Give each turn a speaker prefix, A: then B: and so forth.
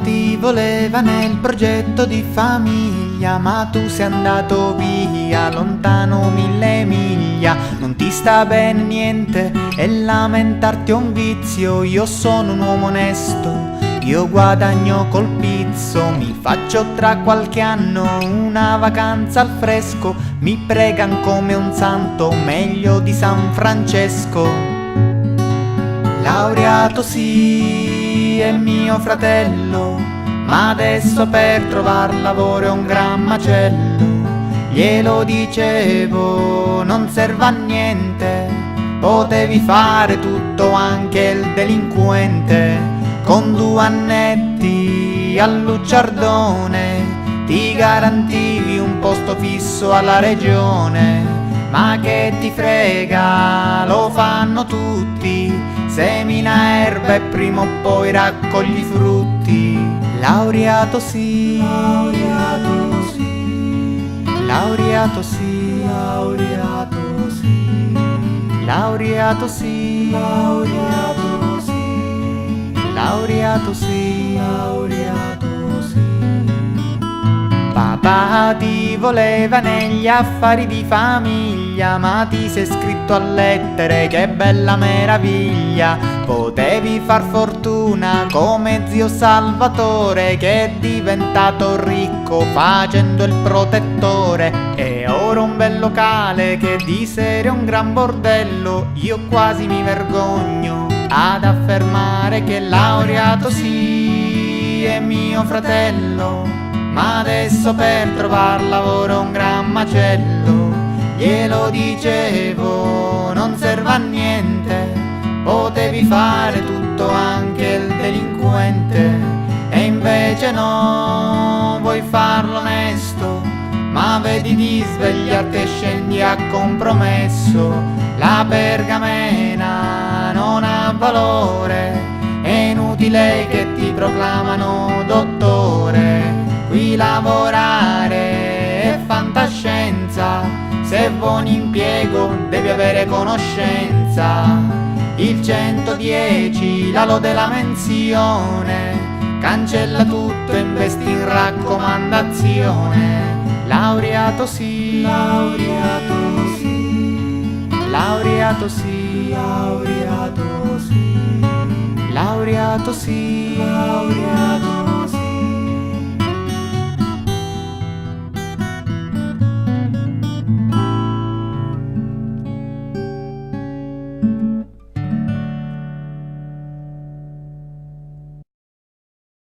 A: ti voleva nel progetto di famiglia, ma tu sei andato via, lontano 1000 miglia. Non ti sta bene niente e lamentarti è un vizio. Io sono un uomo onesto, io guadagno col pizzo. Mi faccio tra qualche anno una vacanza al fresco. Mi pregan come un santo, meglio di San Francesco. Laureato sì, è mio fratello, ma adesso per trovar lavoro è un gran macello. Glielo dicevo, non serve a niente, potevi fare tutto anche il delinquente. Con 2 annetti al Lucciardone ti garantivi un posto fisso alla regione. Ma che ti frega, lo fanno tutti, semina erba e prima o poi raccogli frutti. Laureato sì, laureato sì, laureato sì, laureato sì, laureato sì, laureato sì, laureato sì, laureato sì. Papà ti voleva negli affari di famiglia, ma ti sei scritto a lettere, che bella meraviglia. Potevi far fortuna come zio Salvatore, che è diventato ricco facendo il protettore. E ora un bel locale che di sera è un gran bordello. Io quasi mi vergogno ad affermare che laureato sì è mio fratello, ma adesso per trovar lavoro è un gran macello. Glielo dicevo, non serve a niente, potevi fare tutto anche il delinquente. E invece no, vuoi farlo onesto, ma vedi di svegliarti e scendi a compromesso. La pergamena non ha valore, è inutile che ti proclamano dottore. Qui lavorare è fantascienza, se vuoi un impiego devi avere conoscenza. Il 110, la lode della menzione, cancella tutto e investi in raccomandazione. Laureato sì, laureato sì, laureato sì, laureato sì, laureato sì, laureato